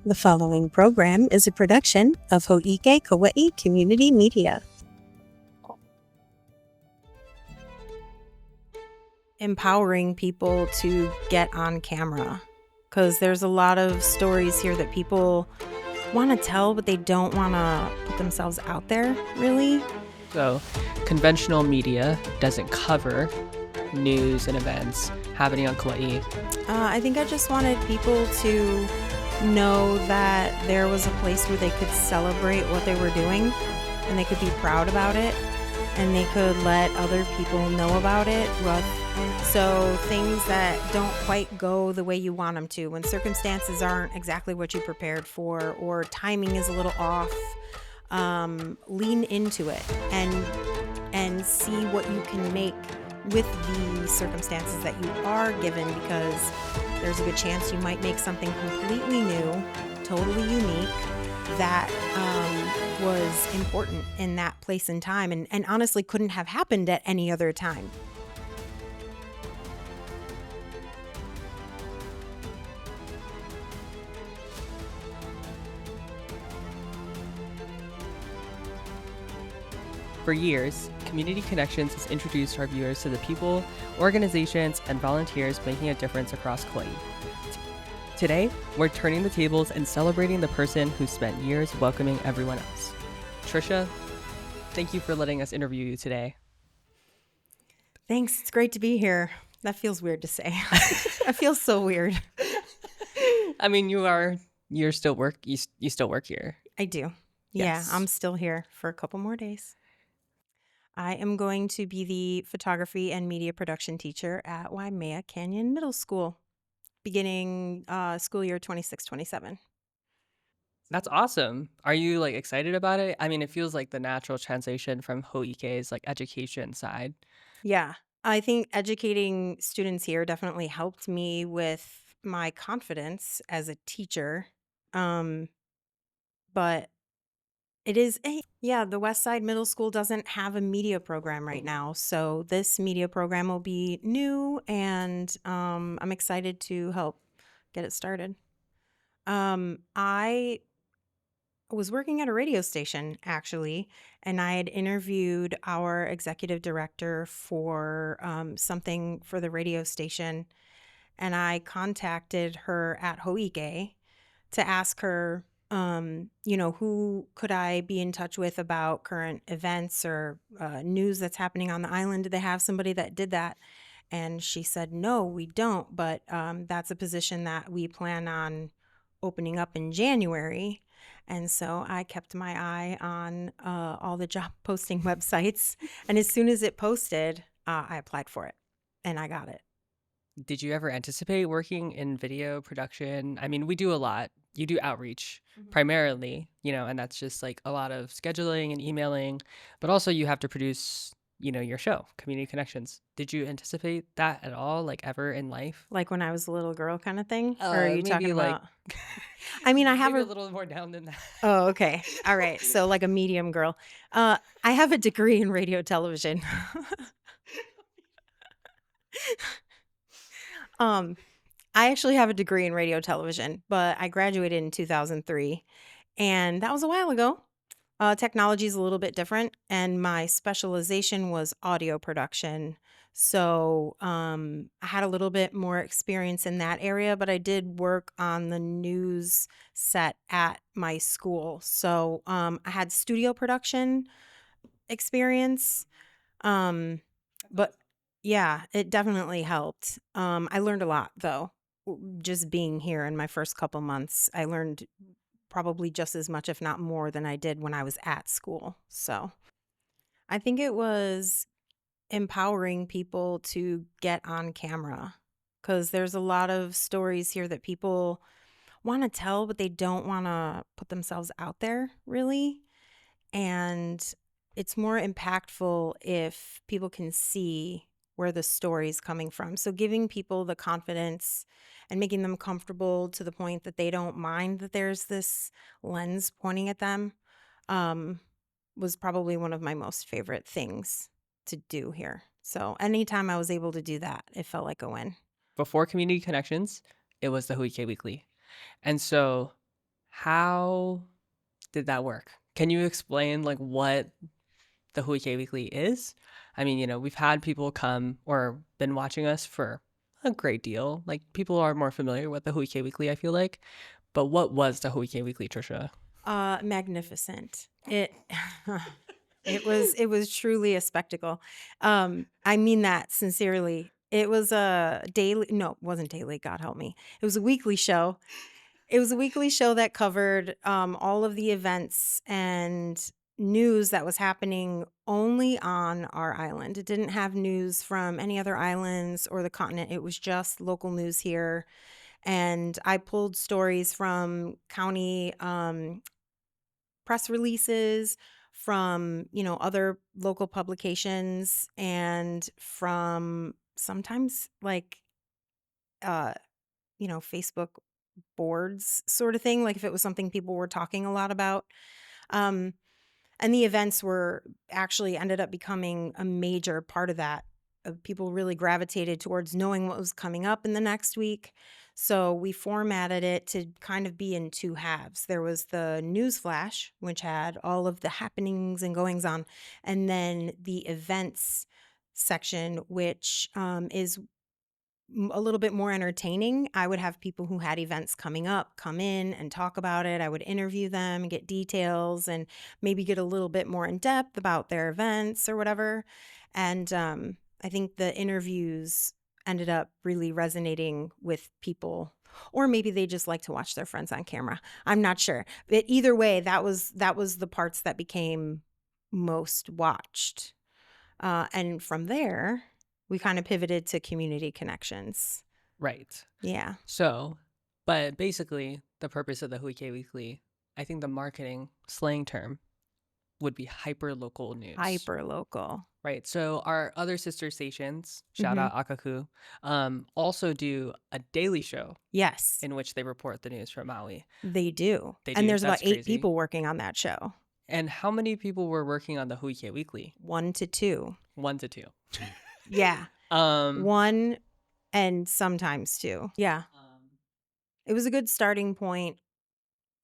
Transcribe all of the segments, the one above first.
The following program is a production of Hui Kauaʻi Community Media. Empowering people to get on camera, because there's a lot of stories here that people want to tell, but they don't want to put themselves out there, really. So, conventional media doesn't cover news and events happening on Kauaʻi. I think I just wanted people to know that there was a place where they could celebrate what they were doing and they could be proud about it and they could let other people know about it. So things that don't quite go the way you want them to, when circumstances aren't exactly what you prepared for or timing is a little off, lean into it and see what you can make with the circumstances that you are given, because there's a good chance you might make something completely new, totally unique, that was important in that place and time, and honestly couldn't have happened at any other time. For years, Community Connections has introduced our viewers to the people, organizations, and volunteers making a difference across Kauaʻi. Today, we're turning the tables and celebrating the person who spent years welcoming everyone else. Tricia, thank you for letting us interview you today. Thanks. It's great to be here. That feels weird to say. That feels so weird. I mean, you still work here. I do. Yes. Yeah, I'm still here for a couple more days. I am going to be the photography and media production teacher at Waimea Canyon Middle School, beginning school year 26-27. That's awesome. Are you excited about it? I mean, it feels like the natural translation from Ho'ike's education side. Yeah, I think educating students here definitely helped me with my confidence as a teacher. But it is, the West Side Middle School doesn't have a media program right now. So this media program will be new, and I'm excited to help get it started. I was working at a radio station, actually, and I had interviewed our executive director for something for the radio station. And I contacted her at Ho'ike to ask her, who could I be in touch with about current events or news that's happening on the island? Do they have somebody that did that? And she said, no, we don't, but that's a position that we plan on opening up in January. And so I kept my eye on all the job posting websites. And as soon as it posted, I applied for it and I got it. Did you ever anticipate working in video production? I mean, we do a lot. You do outreach primarily, and that's just a lot of scheduling and emailing, but also you have to produce, your show, Community Connections. Did you anticipate that at all, ever in life? Like when I was a little girl kind of thing? Or are you Maybe talking about? I mean, I have maybe a little more down than that. Oh, okay. All right. So like a medium girl. I have a degree in radio television. I actually have a degree in radio television, but I graduated in 2003, and that was a while ago. Technology is a little bit different, and my specialization was audio production. So I had a little bit more experience in that area, but I did work on the news set at my school. So I had studio production experience. But yeah, it definitely helped. I learned a lot, though, just being here in my first couple months. I learned probably just as much, if not more, than I did when I was at school. So I think it was empowering people to get on camera, because there's a lot of stories here that people want to tell, but they don't want to put themselves out there, really. And it's more impactful if people can see where the story's coming from. So giving people the confidence and making them comfortable to the point that they don't mind that there's this lens pointing at them was probably one of my most favorite things to do here. So anytime I was able to do that, it felt like a win. Before Community Connections, it was the Hui Weekly. And so How did that work? Can you explain like what the Hui Weekly is? I mean, we've had people come or been watching us for a great deal. Like people are more familiar with the Hui Weekly, I feel like. But what was the Hui Weekly, Trisha? Magnificent. It was truly a spectacle. I mean that sincerely. It was a daily, no, it wasn't daily, God help me. It was a weekly show. It was a weekly show that covered all of the events and news that was happening only on our island. It didn't have news from any other islands or the continent. It was just local news here. And I pulled stories from county press releases, from, other local publications, and from sometimes like, uh, Facebook boards sort of thing, like if it was something people were talking a lot about. Um, and the events were actually ended up becoming a major part of that. People really gravitated towards knowing what was coming up in the next week. So we formatted it to kind of be in two halves. There was the news flash, which had all of the happenings and goings on, and then the events section, which is a little bit more entertaining. I would have people who had events coming up come in and talk about it. I would interview them and get details and maybe get a little bit more in depth about their events or whatever. And I think the interviews ended up really resonating with people, or maybe they just like to watch their friends on camera. I'm not sure. But either way, that was the parts that became most watched. And from there, we kind of pivoted to community connections. Right. Yeah. So, but basically, the purpose of the Hui Weekly, I think the marketing slang term would be hyper local news. Hyper local. Right. So our other sister stations, shout Hmm. out Akaku, also do a daily show Yes, in which they report the news from Maui. they do. They And do. there's about That's 8 crazy. people working on that show. And how many people were working on the Hui Weekly? 1 to 2. 1 to 2. Yeah. Um, 1 and sometimes 2. Yeah. It was a good starting point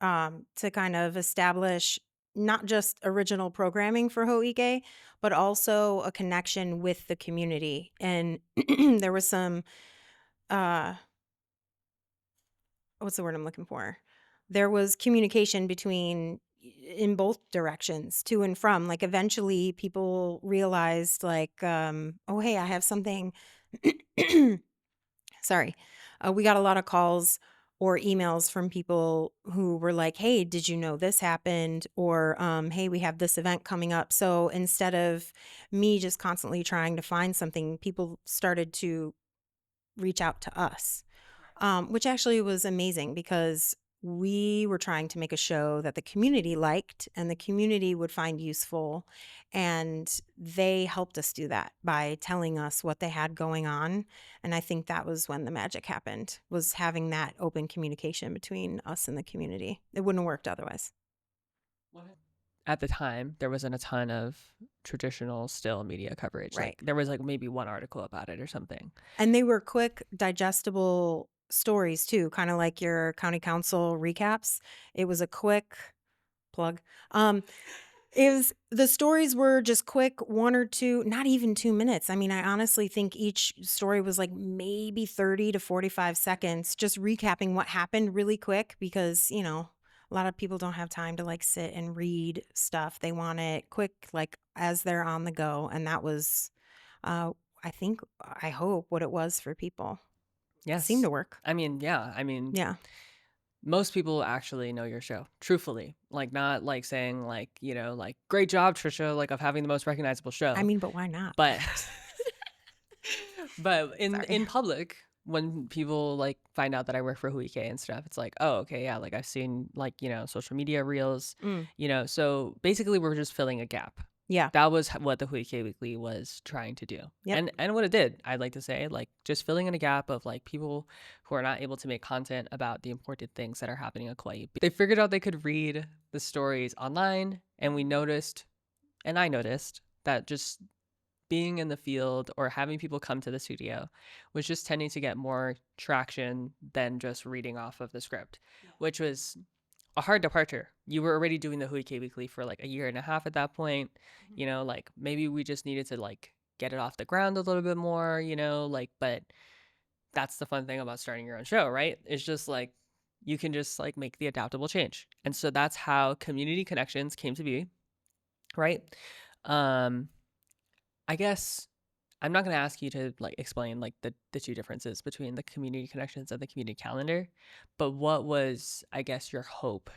to kind of establish not just original programming for Ho'ike, but also a connection with the community. And there was some uh what's the word I'm looking for? There was communication between in both directions, to and from. Like eventually people realized like, oh, hey, I have something. Sorry. We got a lot of calls or emails from people who were like, hey, did you know this happened? Or, hey, we have this event coming up. So instead of me just constantly trying to find something, people started to reach out to us, which actually was amazing because we were trying to make a show that the community liked and the community would find useful. And they helped us do that by telling us what they had going on. And I think that was when the magic happened, was having that open communication between us and the community. It wouldn't have worked otherwise. at the time, there wasn't a ton of traditional still media coverage. Right. Like there was like maybe one article about it or something. And they were quick, digestible stories too, kind of like your county council recaps. It was a quick plug. The stories were just quick, 1 or 2, not even 2 minutes. I mean, I honestly think each story was like maybe 30 to 45 seconds, just recapping what happened really quick because, a lot of people don't have time to like sit and read stuff. They want it quick, like as they're on the go. And that was, uh, I hope what it was for people. Seemed Yes. to work. I mean, yeah. I mean, Yeah. most people actually know your show, truthfully. Like, not like saying, like, like, great job, Trisha, like, of having the most recognizable I show. mean, but why not? But, but Sorry. in public, when people like find out that I work for Huike and stuff, it's like, oh, okay, yeah, like I've seen like, social media reels, Mm, so basically we're just filling a gap. yeah. That was what the Huike Weekly was trying to do. Yep. And what it did, I'd like to say, like just filling in a gap of like people who are not able to make content about the important things that are happening in Kauaʻi. They figured out they could read the stories online, and I noticed that just being in the field or having people come to the studio was just tending to get more traction than just reading off of the script, which was a hard departure. You were already doing the Hui Weekly for like a year and a half at that point. You know, like maybe we just needed to like get it off the ground a little bit more, you know, like, but that's the fun thing about starting your own show, right? It's just like you can just like make the adaptable change. And so that's how Community Connections came to be, right? Um, I guess I'm not going to ask you to like explain like the two differences between the Community Connections and the community calendar, but what was, I guess, your hope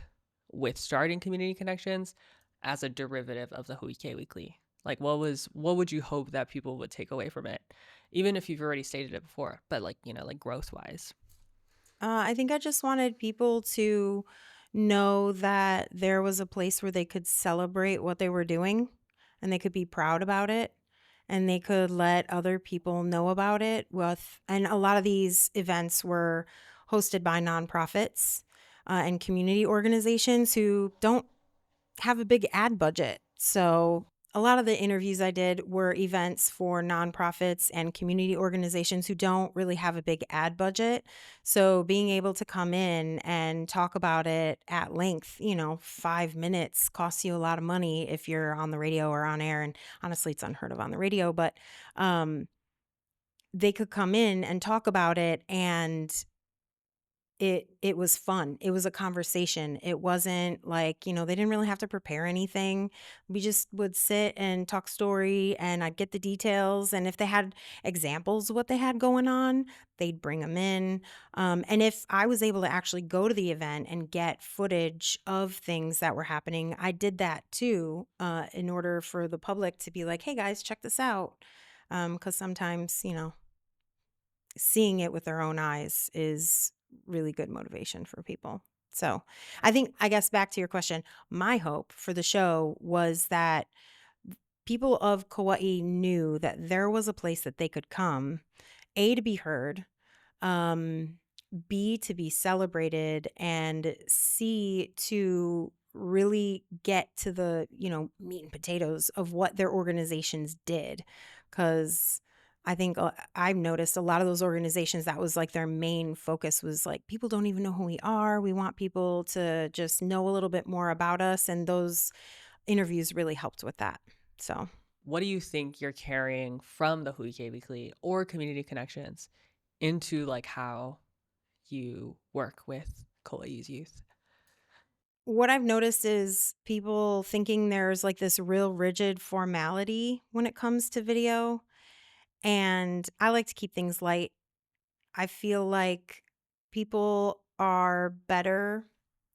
with starting Community Connections as a derivative of the Hui Weekly? Like what would you hope that people would take away from it? Even if you've already stated it before, but like, you know, like growth wise. I think I just wanted people to know that there was a place where they could celebrate what they were doing and they could be proud about it and they could let other people know about it and a lot of these events were hosted by nonprofits and community organizations who don't have a big ad budget. So a lot of the interviews I did were events for nonprofits and community organizations who don't really have a big ad budget. So being able to come in and talk about it at length, 5 minutes costs you a lot of money if you're on the radio or on air. And honestly, it's unheard of on the radio, but um, they could come in and talk about it and it was fun. It was a conversation. It wasn't like, they didn't really have to prepare anything. We just would sit and talk story and I'd get the details. And if they had examples of what they had going on, they'd bring them in. And if I was able to actually go to the event and get footage of things that were happening, I did that too, in order for the public to be like, hey guys, check this out. Because sometimes, seeing it with their own eyes is really good motivation for people. So I guess back to your question, my hope for the show was that people of Kauaʻi knew that there was a place that they could come, A, to be heard, um, B, to be celebrated, and C, to really get to the, meat and potatoes of what their organizations did. Because I think I've noticed a lot of those organizations, that was like their main focus was like, people don't even know who we are. We want people to just know a little bit more about us. And those interviews really helped with that. So What do you think you're carrying from the Hui Weekly or Community Connections into like how you work with Kauai's youth? what I've noticed is people thinking there's like this real rigid formality when it comes to video. And I like to keep things light. I feel like people are better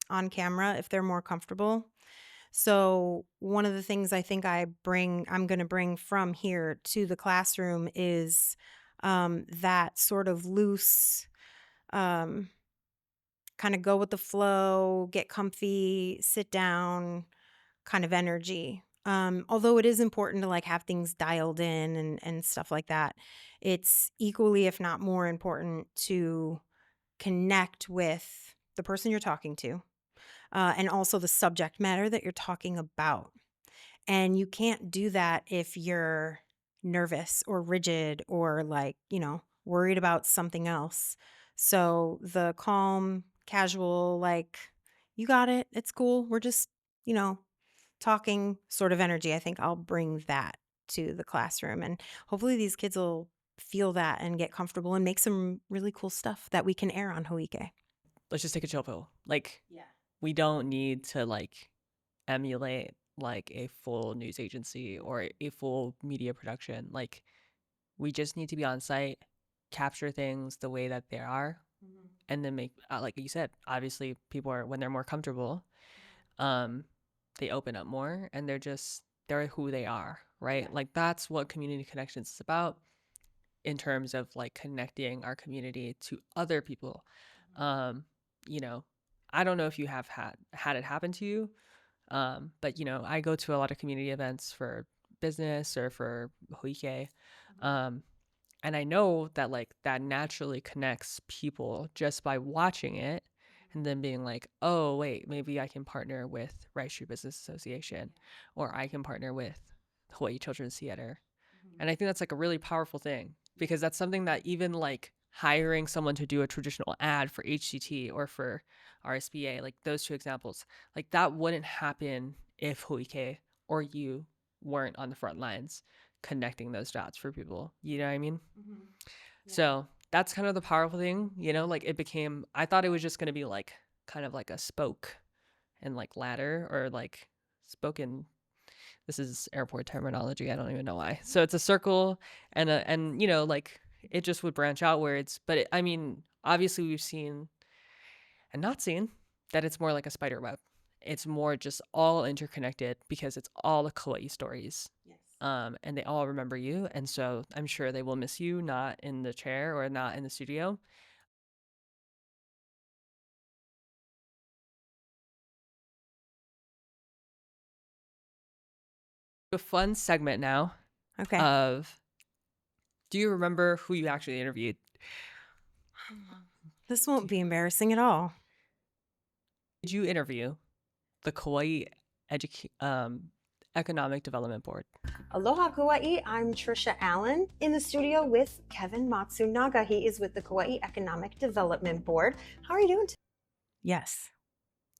on camera if they're more comfortable. So, one of the things I think I'm going to bring from here to the classroom is that sort of loose, um, kind of go with the flow, get comfy, sit down kind of energy. Although it is important to like have things dialed in and stuff like that, it's equally, if not more important, to connect with the person you're talking to, and also the subject matter that you're talking about. And you can't do that if you're nervous or rigid or like, worried about something else. So the calm, casual, like, you got it, it's cool. We're just, you know, talking sort of energy. I think I'll bring that to the classroom. And hopefully these kids will feel that and get comfortable and make some really cool stuff that we can air on Hoike. Let's just take a chill pill. Like Yeah. we don't need to like emulate like a full news agency or a full media production. Like we just need to be on site, capture things the way that they are, and then make like you said, obviously people are when they're more comfortable, um they open up more and they're who they are, right? Yeah. Like that's what Community Connections is about in terms of like connecting our community to other people. um you know, I don't know if you have had it happen to you, but you know, I go to a lot of community events for business or for Hoike. um and I know that like that naturally connects people just by watching it and then being like, oh, wait, maybe I can partner with Rice Tree Business Association or I can partner with Hawaii Children's Theater. And I think that's like a really powerful thing because that's something that even like hiring someone to do a traditional ad for HCT or for RSBA, like those two examples, like that wouldn't happen if Huike or you weren't on the front lines connecting those dots for people. You know what I mean? Mm-hmm. Yeah. So that's kind of the powerful thing, you know, like it became, I thought it was just going to be like kind of like a spoke and like ladder or like spoken. This is airport terminology. I don't even know why. So it's a circle and you know, like it just would branch outwards. But I mean, obviously we've seen and not seen that it's more like a spider web. It's more just all interconnected because it's all the Kauaʻi stories. Yes. And they all remember you. And so I'm sure they will miss you, not in the chair or not in the studio. A fun segment now Okay. of do you remember who you actually interviewed? This won't be embarrassing at all. Did you interview the Kauaʻi Economic Development Board? Aloha Kauaʻi, I'm Tricia Allen in the studio with Kevin Matsunaga. He is with the Kauaʻi Economic Development Board. How are you doing today? Yes,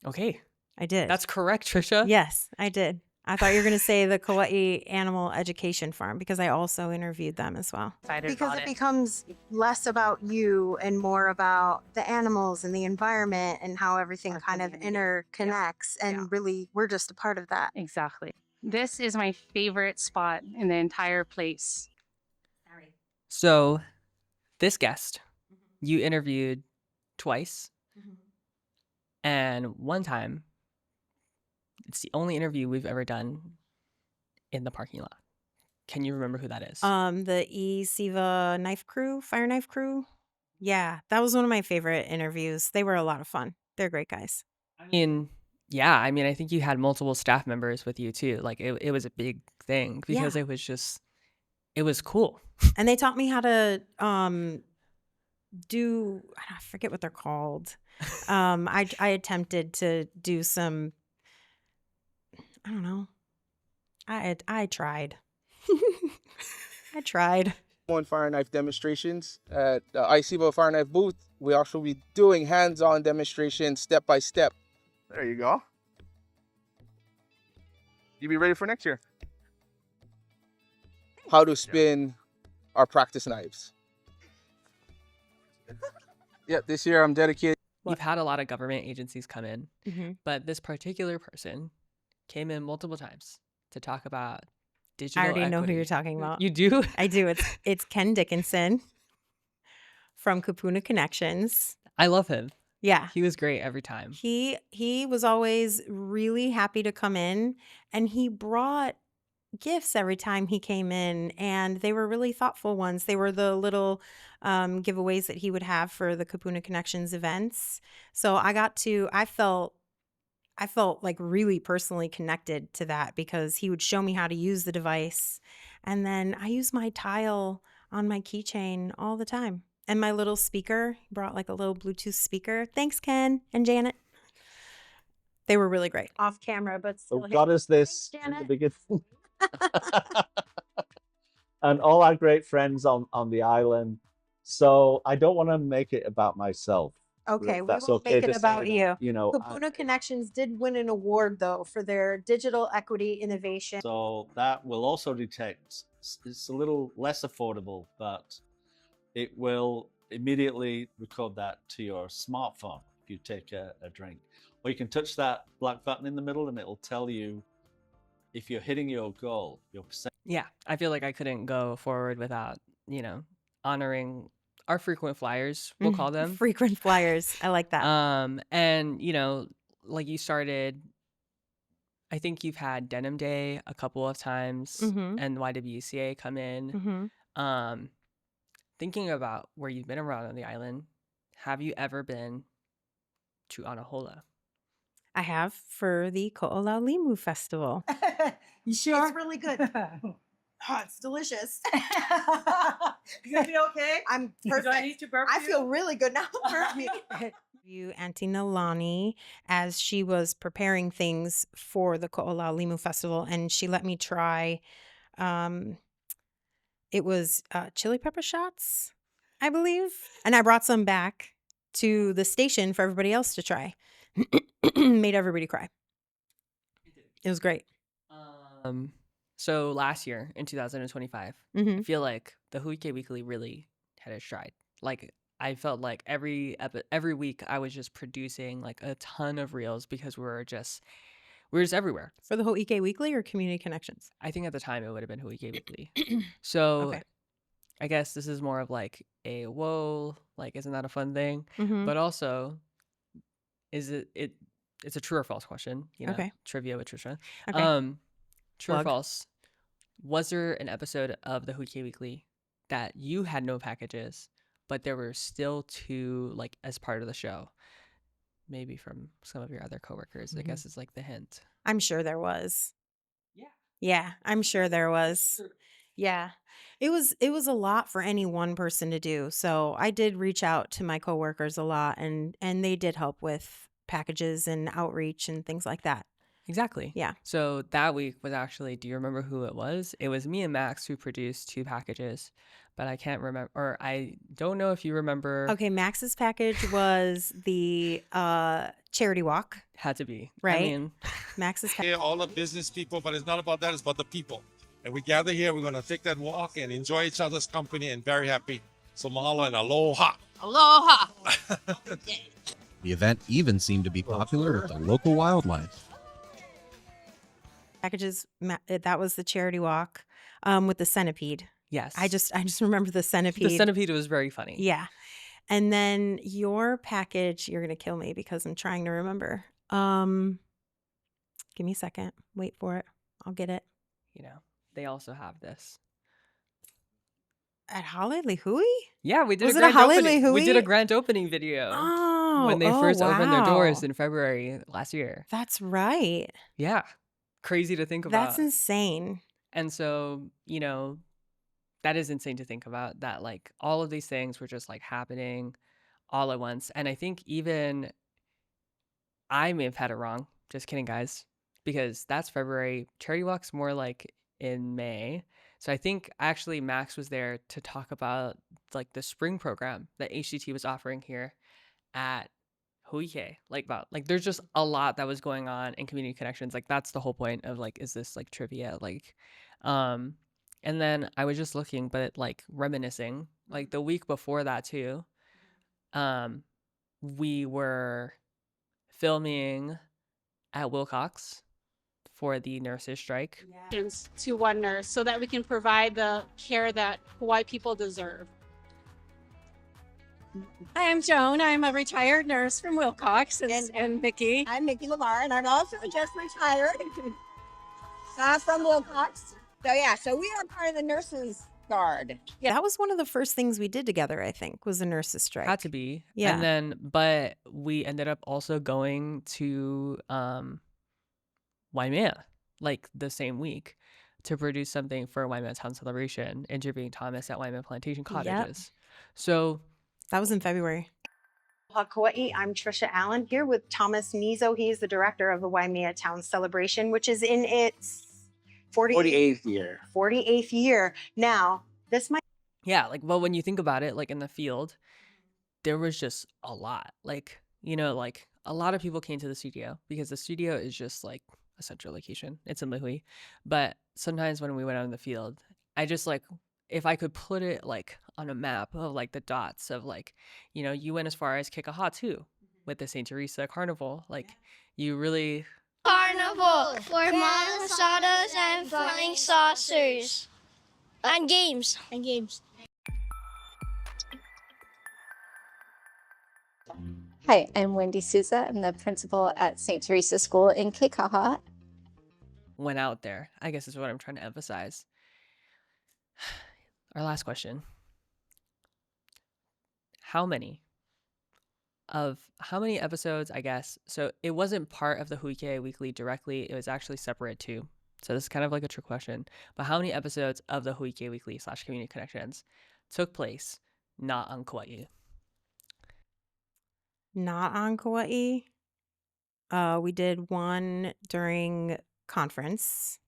Okay, I did. that's correct, Tricia. Yes, I did. I thought you were going to say the Kauaʻi Animal Education Farm because I also interviewed them as well. Because it becomes less about you and more about the animals and the environment and how everything kind of interconnects. And really, we're just a part of that. Exactly. This is my favorite spot in the entire place. So, this guest you interviewed twice, and one time, it's the only interview we've ever done in the parking lot. Can you remember who that is? The Siva knife crew, fire knife crew. Yeah, that was one of my favorite interviews. They were a lot of fun. They're great guys. I mean, yeah, I mean, I think you had multiple staff members with you too. Like it was a big thing because Yeah. it was just, it was cool. And they taught me how to do, I forget what they're called. I attempted to do some, I don't know. I tried. I tried. On fire knife demonstrations at the ICBO Fire Knife booth. We also be doing hands-on demonstrations step by step. There you go. You be ready for next year. How to spin our practice knives. Yep, this year I'm dedicated. We've had a lot of government agencies come in, Mm-hmm. but this particular person came in multiple times to talk about digital I already know who equity. you're talking about. You do? I do. It's Ken Dickinson from Kapuna Connections. I love him. Yeah. He was great every time. He was always really happy to come in, and he brought gifts every time he came in, and they were really thoughtful ones. They were the little giveaways that he would have for the Kapuna Connections events. So I felt like really personally connected to that because he would show me how to use the device, and then I use my tile on my keychain all the time. And my little speaker, he brought like a little Bluetooth speaker. Thanks, Ken and Janet. They were really great. Off camera, but still. So God is this Thanks, in the Janet. beginning. And all our great friends on the island. So I don't want to make it about myself. Okay, If we that's won't okay make to it about say you. that, you know, Kapuna Connections did win an award, though, for their digital equity innovation. so that will also detect. It's a little less affordable, but it will immediately record that to your smartphone if you take a drink. Or you can touch that black button in the middle and it'll tell you if you're hitting your goal, your percent. Yeah, I feel like I couldn't go forward without, honoring our frequent flyers, we'll call them. Frequent flyers. I like that. And, like you started, I think you've had Denim Day a couple of times Mhm. and YWCA come in. Mm-hmm. Thinking about where you've been around on the island, have you ever been to Anahola? I have for the Ko'olaulimu Festival. You sure? It's really good. Oh, it's delicious. You gonna be okay? I'm Do I perfect. need to burp I you? feel really good now. You, Auntie Nalani, as she was preparing things for the Ko'olaulimu Festival, and she let me try. It was chili pepper shots, I believe. And I brought some back to the station for everybody else to try. Made everybody cry. It was great. So last year in 2025, Mm-hmm. I feel like the Hui Weekly really had its stride. Like I felt like every week I was just producing like a ton of reels because we were just everywhere. For the whole EK Weekly or Community Connections? I think at the time it would have been Hui Weekly. So Okay. I guess this is more of like a whoa, like isn't that a fun thing? Mm-hmm. But also, is it's a true or false question, you know? Okay. Trivia with Tricia. Okay. True or Plug. false? Was there an episode of the Hui Weekly that you had no packages, but there were still two like as part of the show? Maybe from some of your other coworkers. I guess is like the hint. I'm sure there was. Yeah. Yeah, I'm sure there was. Yeah. It was a lot for any one person to do. So I did reach out to my coworkers a lot and they did help with packages and outreach and things like that. Exactly. Yeah. So that week was actually, do you remember who it was? It was me and Max who produced two packages, but I can't remember, or I don't know if you remember. Okay, Max's package was the charity walk. Had to be. Right. I mean, Max's Here, all the business people, but it's not about that, it's about the people. And we gather here, we're going to take that walk and enjoy each other's company and very happy. So mahalo and aloha. Aloha. The event even seemed to be popular with the local wildlife. packages, that was the charity walk with the centipede. yes. I just remember the centipede. the centipede was very funny. Yeah. And then your package, you're going to kill me because I'm trying to remember. Give me a second. Wait for it. I'll get it. You know, they also have this. At Hale Hui? Yeah, we did Was a it a grand Hale opening. We Hui? did a grand opening video Oh. when they first opened their doors wow. in February last year. That's right. Yeah. Crazy to think about. That's insane. And so, you know, that is insane to think about that like all of these things were just like happening all at once. And I think even I may have had it wrong. Just kidding, guys, because that's February. Charity Walk's more like in May. So I think actually Max was there to talk about like the spring program that HCT was offering here at Hui. Like there's just a lot that was going on in community connections. Like that's the whole point of like, is this like trivia? Like, and then I was just looking, but like reminiscing, like the week before that too, we were filming at Wilcox for the nurses strike. To one nurse so that we can provide the care that Hawaii people deserve. Hi, I'm Joan. I'm a retired nurse from Wilcox, and Mickey. I'm Mickey Lamar, and I'm also just retired from Wilcox. So yeah, so we are part of the nurses guard. Yeah. That was one of the first things we did together, I think, was a nurses strike. Had to be. Yeah. And then, but we ended up also going to Waimea like the same week to produce something for Waimea Town Celebration, interviewing Thomas at Waimea Plantation Cottages. So that was in February. Kauaʻi. I'm Tricia Allen here with Thomas Nizo. He's the director of the Waimea Town Celebration, which is in its 48th year. 48th year. Now, this might. Yeah, like, well, when you think about it, like in the field, there was just a lot. Like, you know, like a lot of people came to the studio because the studio is just like a central location. It's in Lihui. But sometimes when we went out in the field, I just like, if I could put it like on a map of like the dots of like, you know, you went as far as Kauaʻi too with the St. Teresa Carnival. Like you really. Carnival for malasadas and flying saucers. And games. And games. Hi, I'm Wendy Souza. I'm the principal at St. Teresa School in Kauaʻi. Went out there, I guess is what I'm trying to emphasize. Our last question. How many episodes, I guess, so it wasn't part of the Hui Weekly directly, it was actually separate too. So this is kind of like a trick question, but how many episodes of the Hui Weekly / Community Connections took place not on Kauaʻi? Not on Kauaʻi. We did one during conference.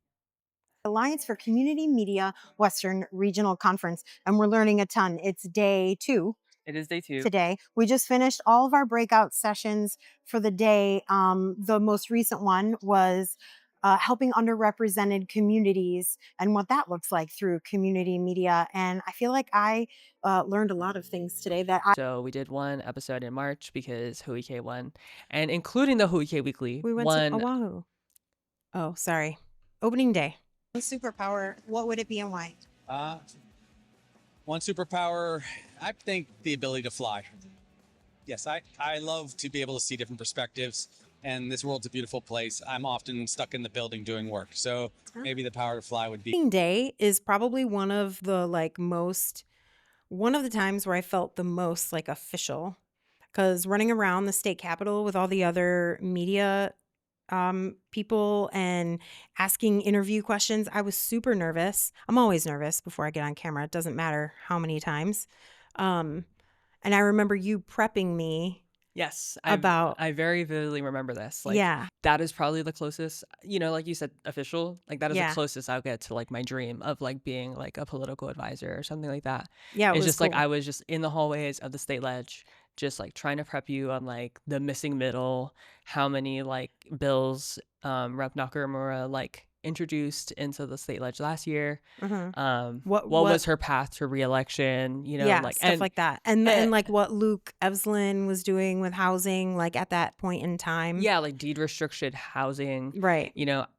Alliance for Community Media Western Regional Conference, and we're learning a ton. It's day 2. It is day 2. Today. We just finished all of our breakout sessions for the day. The most recent one was helping underrepresented communities and what that looks like through community media. And I feel like I learned a lot of things today So we did one episode in March because Hui Hou won, and including the Hui Hou Weekly, We went to Oahu. Oh, sorry. Opening day. Superpower, what would it be and why? One superpower, I think the ability to fly. Yes, I love to be able to see different perspectives, and this world's a beautiful place. I'm often stuck in the building doing work, so maybe the power to fly would be. Opening day is probably one of the times where I felt the most like official, because running around the state capitol with all the other media people and asking interview questions, I was super nervous. I'm always nervous before I get on camera. It doesn't matter how many times. And I remember you prepping me. Yes, I very vividly remember this. Like, yeah, that is probably the closest, like you said, official. Like, that is Yeah. the closest I'll get to like my dream of like being like a political advisor or something like that. Yeah, it it's was just like cool. I was just in the hallways of the state ledge, just like trying to prep you on like the missing middle, how many like bills Rep Nakamura like introduced into the state ledge last year. What was her path to reelection? yeah, like stuff like that, and like what Luke Evslin was doing with housing, like at that point in time. Yeah, like deed restriction housing. Right.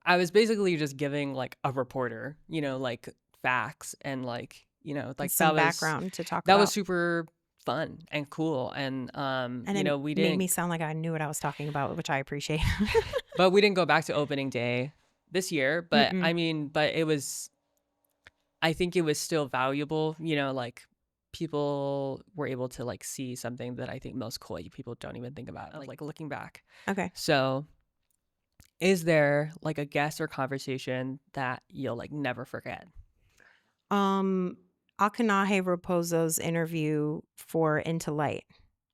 I was basically just giving like a reporter, like facts and like, like some that background to talk that about. was super fun and cool. And it we made didn't me sound like I knew what I was talking about, which I appreciate. but we didn't go back to opening day this year. But Mm-mm. I mean, I think it was still valuable, like people were able to like see something that I think most Kauaʻi people don't even think about, like looking back. Okay. So is there like a guest or conversation that you'll like never forget? Akanahe Raposo's interview for Into Light.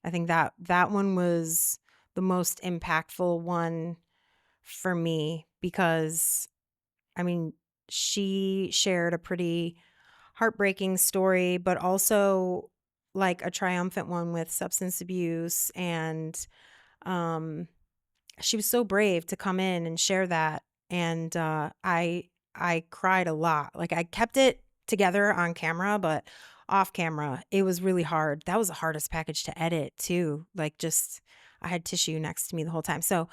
I think that one was the most impactful one for me, because I mean, she shared a pretty heartbreaking story, but also like a triumphant one with substance abuse. And she was so brave to come in and share that. And I cried a lot. Like, I kept it together on camera, but off camera, it was really hard. That was the hardest package to edit too. Like, just, I had tissue next to me the whole time. So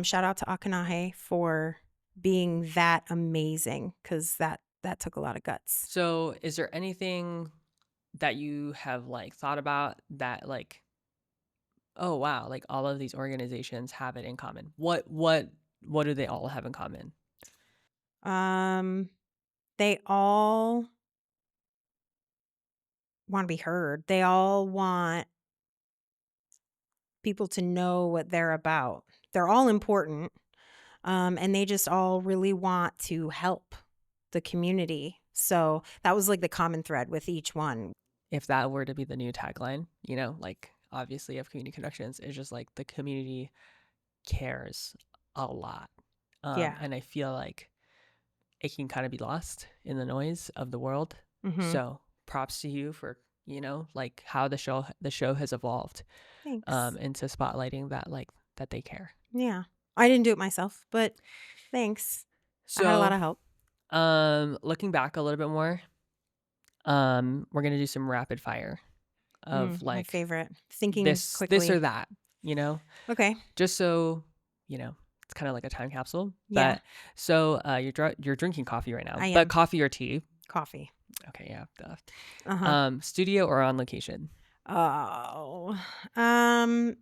shout out to Akanahe for being that amazing, because that took a lot of guts. So is there anything that you have like thought about that like, oh wow, like all of these organizations have it in common? What do they all have in common? They all want to be heard. They all want people to know what they're about. They're all important. And they just all really want to help the community. So that was like the common thread with each one. If that were to be the new tagline, like obviously of Community Connections, is just like the community cares a lot. Yeah. And I feel like it can kind of be lost in the noise of the world. Mhm. So props to you for, like how the show has evolved. Thanks. Into spotlighting that they care. Yeah. I didn't do it myself, but thanks. So I had a lot of help. Looking back a little bit more, we're gonna do some rapid fire of my like favorite. Thinking this quickly. or that, Okay. just so it's kind of like a time capsule. Yeah. But so you're drinking coffee right now. I But am. coffee or tea? Coffee. Okay, yeah. Duh. Uh-huh. Studio or on location? Oh. On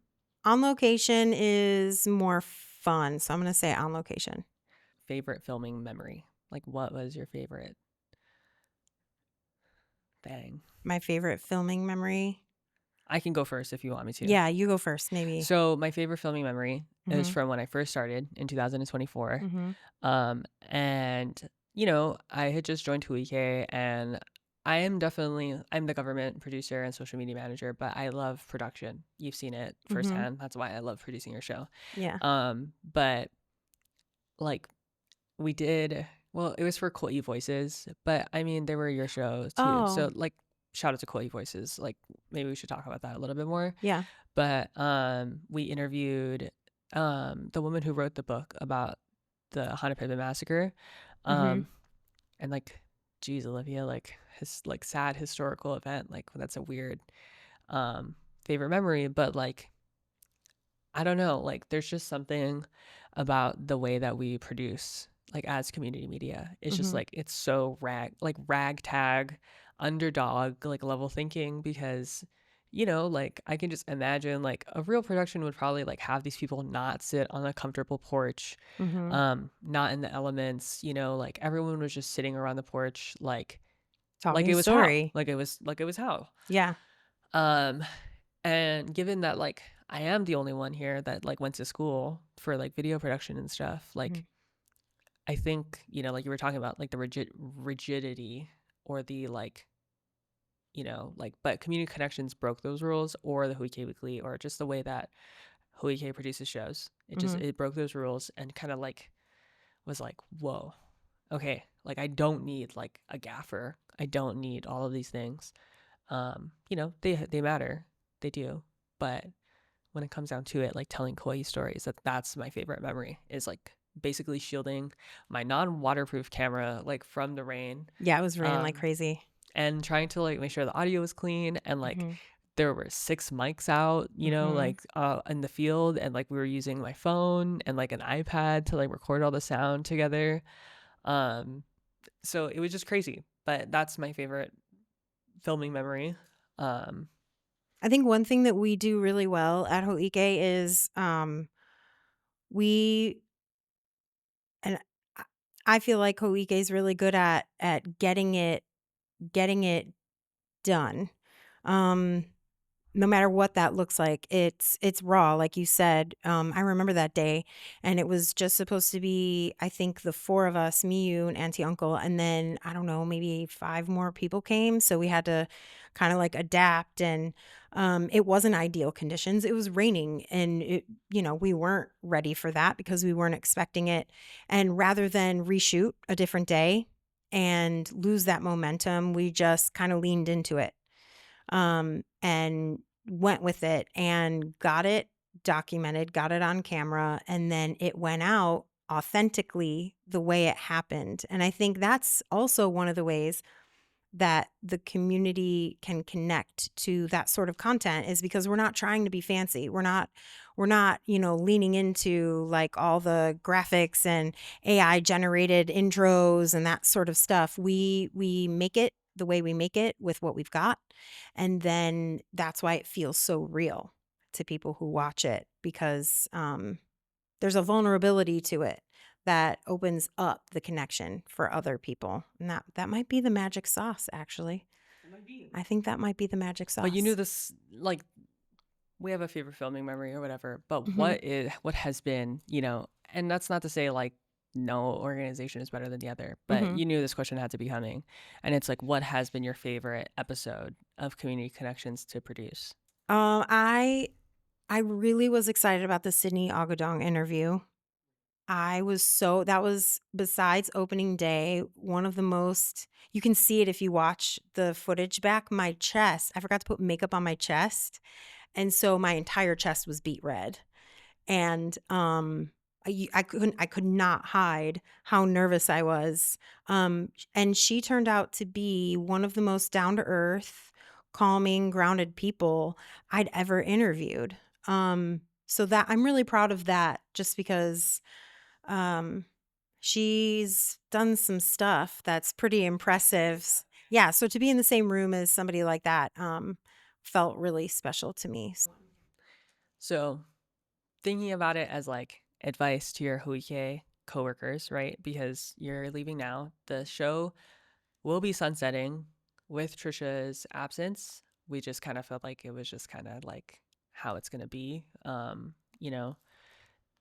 location is more fun, so I'm going to say on location. Favorite filming memory? Like, what was your favorite thing? My favorite filming memory? I can go first if you want me to. Yeah, you go first, maybe. So my favorite filming memory is Mhm. from when I first started in 2024. Mhm. And, I had just joined Hui Hou, and I'm the government producer and social media manager, but I love production. You've seen it Mhm. firsthand. That's why I love producing your show. Yeah. But like we Well, it was for Kauaʻi Voices, but I mean, they were your show too. So Oh, like, shout out to Kauaʻi Voices. Like, maybe we should talk about that a little bit more. yeah. But we interviewed the woman who wrote the book about the Hanapepe massacre, Mm-hmm. and like, geez, Olivia, like his like sad historical event. Like, that's a weird favorite memory, but like, I don't know, like there's just something about the way that we produce like as community media. It's just Mm-hmm. like it's so ragtag underdog like level thinking because like I can just imagine like a real production would probably like have these people not sit on a comfortable porch, Mm-hmm. not in the elements, like everyone was just sitting around the porch like Talking it was how. story. Like it was how. Yeah. Um and given that like I am the only one here that like went to school for like video production and stuff, Mm-hmm. like I think, like you were talking about like the rigidity or the like, like but community connections broke those rules or the Hui Weekly or just the way that Hui produces shows. Mm-hmm. It broke those rules and kind of like was like, whoa, okay, like I don't need like a gaffer. I don't need all of these things. They matter. They do. But when it comes down to it, like telling Kauaʻi stories, that's my favorite memory is like basically shielding my non-waterproof camera like from the rain. Yeah, it was raining like crazy. And trying to like make sure the audio was clean and like Mm-hmm. there were 6 mics out, like in the field and like we were using my phone and like an iPad to like record all the sound together. So it was just crazy, but that's my favorite filming memory. I think one thing that we do really well at Hoike is we and I feel like Hoike is really good at getting it done. Um no matter what that looks like, it's raw, like you said. I remember that day, and it was just supposed to be, I think, the four of us, me, you, and auntie, uncle, and then I don't know, maybe 5 more people came, so we had to kind of like adapt. And it wasn't ideal conditions. It was raining, and we weren't ready for that because we weren't expecting it. And rather than reshoot a different day and lose that momentum, we just kind of leaned into it, and went with it and got it documented, got it on camera, and then it went out authentically the way it happened. And I think that's also one of the ways that the community can connect to that sort of content is because we're not trying to be fancy. We're not, leaning into like all the graphics and AI generated intros and that sort of stuff. We make it the way we make it with what we've got. And then that's why it feels so real to people who watch it because there's a vulnerability to it that opens up the connection for other people. And that might be the magic sauce, actually. I think that might be the magic sauce. But this, like, we have a favorite filming memory or whatever, but Mhm. what has been, and that's not to say like no organization is better than the other, but Mhm. you knew this question had to be coming. And it's like, what has been your favorite episode of Community Connections to produce? I really was excited about the Sydney Agadong interview. That was, besides opening day, one of the most, you can see it if you watch the footage back. My chest, I forgot to put makeup on my chest. And so my entire chest was beet red. And I could not hide how nervous I was. And she turned out to be one of the most down to earth, calming, grounded people I'd ever interviewed. So that I'm really proud of that, just because she's done some stuff that's pretty impressive. Yeah, so to be in the same room as somebody like that felt really special to me. So thinking about it as like advice to your Huike coworkers, right? Because you're leaving now. The show will be sunsetting with Tricia's absence. We just kind of felt like it was just kind of like how it's going to be.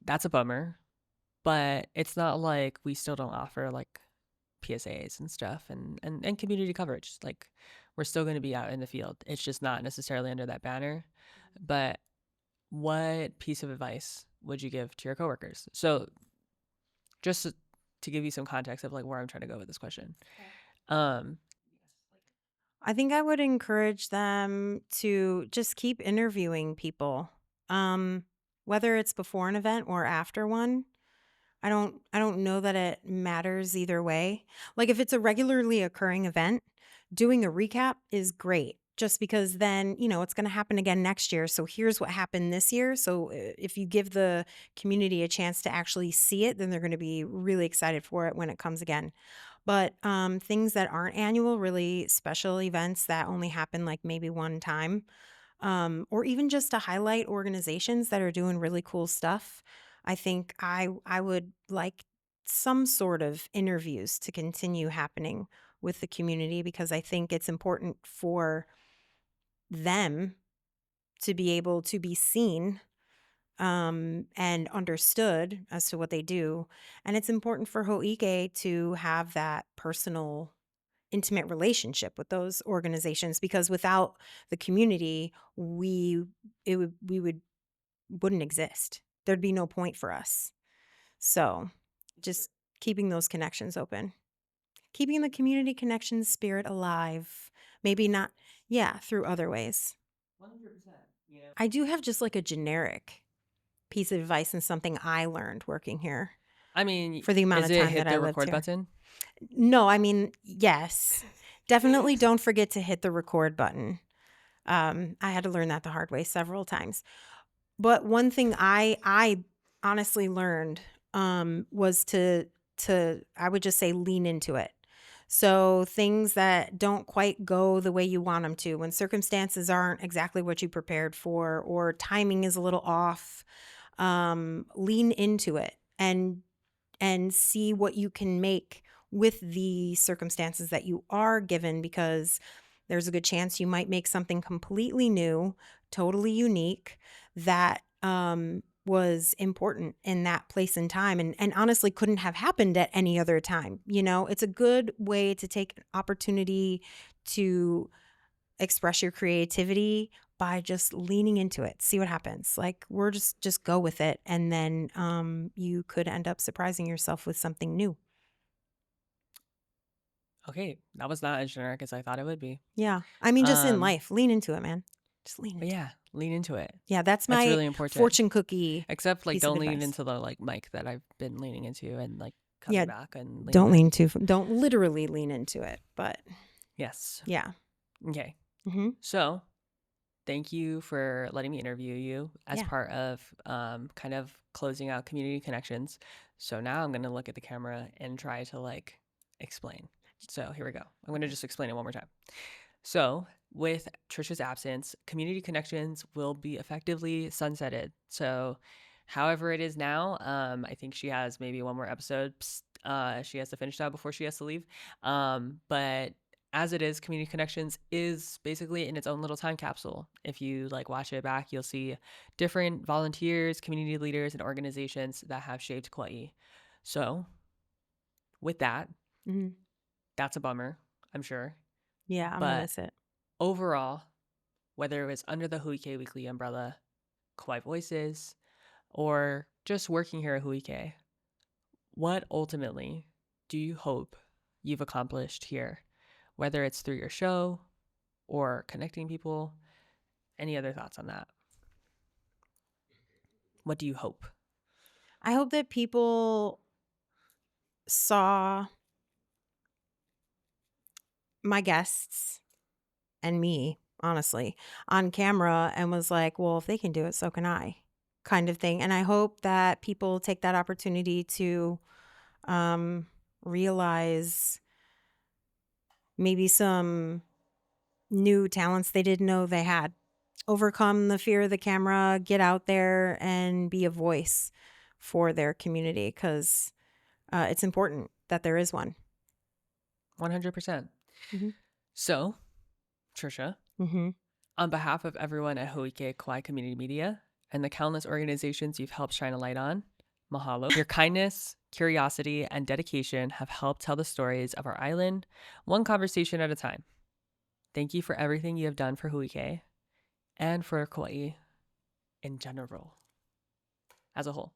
That's a bummer, but it's not like we still don't offer like PSAs and stuff and community coverage. Like we're still going to be out in the field. It's just not necessarily under that banner. But what piece of advice would you give to your coworkers? So just to give you some context of like where I'm trying to go with this question. Um, I think I would encourage them to just keep interviewing people. Whether it's before an event or after one. I don't know that it matters either way. Like if it's a regularly occurring event, doing a recap is great. Just because then, it's going to happen again next year. So here's what happened this year. So if you give the community a chance to actually see it, then they're going to be really excited for it when it comes again. But things that aren't annual, really special events that only happen like maybe one time, or even just to highlight organizations that are doing really cool stuff. I think I would like some sort of interviews to continue happening with the community because I think it's important for them to be able to be seen and understood as to what they do. And it's important for Ho'ike to have that personal, intimate relationship with those organizations because without the community, we wouldn't exist. There'd be no point for us. So just keeping those connections open, keeping the community connection spirit alive. Maybe not, yeah, through other ways. 100%. I do have just like a generic piece of advice and something I learned working here. I mean, for the amount is of it time hit that I the lived record here. button? No, I mean, yes. Definitely don't forget to hit the record button. I had to learn that the hard way several times. But one thing I honestly learned was to I would just say lean into it. So things that don't quite go the way you want them to, when circumstances aren't exactly what you prepared for, or timing is a little off, lean into it and see what you can make with the circumstances that you are given, because there's a good chance you might make something completely new, totally unique, that was important in that place and time, and honestly couldn't have happened at any other time. It's a good way to take an opportunity to express your creativity by just leaning into it, see what happens. Like we're just go with it, and then you could end up surprising yourself with something new. Okay, that was not as generic as I thought it would be. Yeah, I mean, just in Um, life, lean into it, man. Just lean But into it. yeah, lean into it. Yeah, that's That's my really important. fortune cookie Except like piece of don't lean advice. into the like mic that I've been leaning into and like coming Yeah, back and don't leaning don't literally lean into it, but Yes. yeah. Okay. Mm-hmm. So thank you for letting me interview you as Yeah. part of kind of closing out community connections. So now I'm going to look at the camera and try to like explain. So here we go. I'm going to just explain it one more time. So with Tricia's absence, community connections will be effectively sunsetted. So however it is now, I think she has maybe one more episode she has to finish that before she has to leave. But as it is, Community Connections is basically in its own little time capsule. If you like watch it back, you'll see different volunteers, community leaders, and organizations that have shaped Kauaʻi. So with that, that's a bummer, I'm sure. Yeah, I'm but gonna miss it. Overall, whether it was under the Huike Weekly umbrella, Kauaʻi Voices, or just working here at Huike, what ultimately do you hope you've accomplished here? Whether it's through your show or connecting people, any other thoughts on that? What do you hope? I hope that people saw my guests and me, honestly, on camera and was like, well, if they can do it, so can I, kind of thing. And I hope that people take that opportunity to realize maybe some new talents they didn't know they had. Overcome the fear of the camera, get out there and be a voice for their community, because it's important that there is one. 100%. So, Tricia, on behalf of everyone at Ho'ike Kauaʻi Community Media and the countless organizations you've helped shine a light on, mahalo. Your kindness, curiosity, and dedication have helped tell the stories of our island, one conversation at a time. Thank you for everything you have done for Ho'ike and for Kauaʻi in general, as a whole.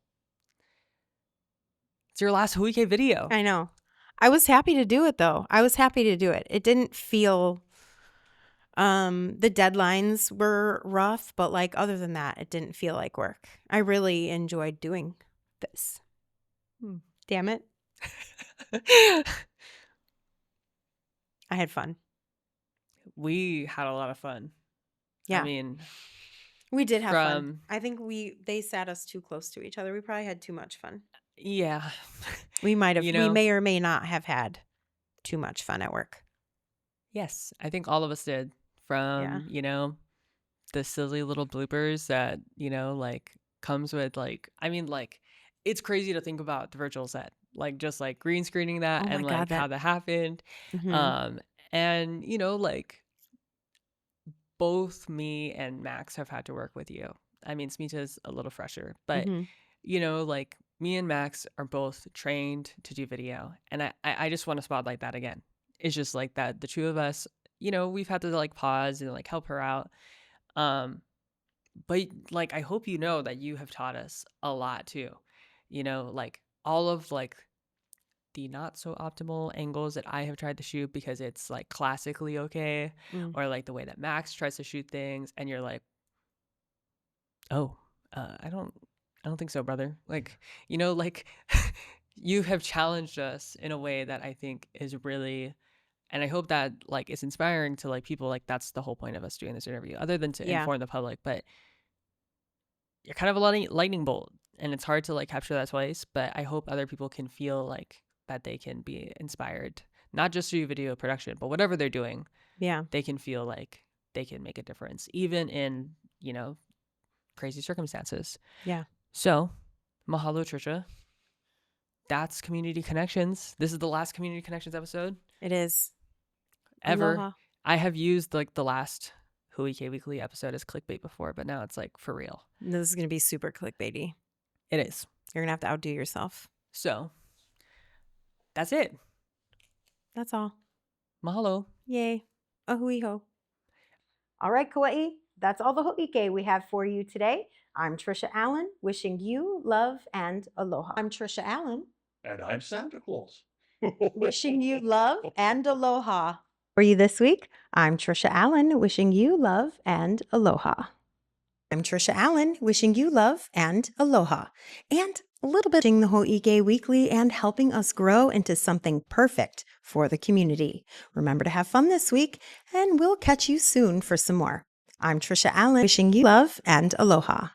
It's your last Hui video. I know. I was happy to do it though. I was happy to do it. It didn't feel the deadlines were rough, but like other than that, it didn't feel like work. I really enjoyed doing this. Damn it. I had fun. We had a lot of fun. Yeah. I mean, we did have fun. I think they sat us too close to each other. We probably had too much fun. Yeah. We might have, You we know? may or may not have had too much fun at work. Yes, I think all of us did. From, you know, the silly little bloopers that, you know, like comes with like, I mean, like it's crazy to think about the virtual set, like just like green screening that Oh my and God, like how that happened. Mhm. And, you know, like both me and Max have had to work with you. I mean, Smita's a little fresher, but Mhm. you know, like me and Max are both trained to do video. And I just want to spotlight that again. It's just like that the two of us, you know, we've had to like pause and like help her out. But like I hope you know that you have taught us a lot too. You know, like all of like the not so optimal angles that I have tried to shoot because it's like classically okay, or like the way that Max tries to shoot things and you're like, "Oh, I don't think so, brother." Like, you know, like you have challenged us in a way that I think is really, and I hope that like it's inspiring to like people. Like that's the whole point of us doing this interview, other than to Yeah. inform the public. But you're kind of a lightning bolt, and it's hard to like capture that twice. But I hope other people can feel like that they can be inspired, not just through video production, but whatever they're doing. Yeah. They can feel like they can make a difference, even in, you know, crazy circumstances. Yeah. So, mahalo, Tricia. That's Community Connections. This is the last Community Connections episode. It is. Ever. Aloha. I have used like the last Hui Weekly episode as clickbait before, but now it's like for real. This is going to be super clickbaity. It is. You're going to have to outdo yourself. So, that's it. That's all. Mahalo. Yay. A hui hou. All right, Kauaʻi, that's all the ho'ike we have for you today. I'm Tricia Allen, wishing you love and aloha. I'm Tricia Allen. And I'm Santa Claus. Wishing you love and aloha. For you this week, I'm Tricia Allen, wishing you love and aloha. I'm Tricia Allen, wishing you love and aloha. And a little bit of the Ho'ike Weekly and helping us grow into something perfect for the community. Remember to have fun this week, and we'll catch you soon for some more. I'm Tricia Allen, wishing you love and aloha.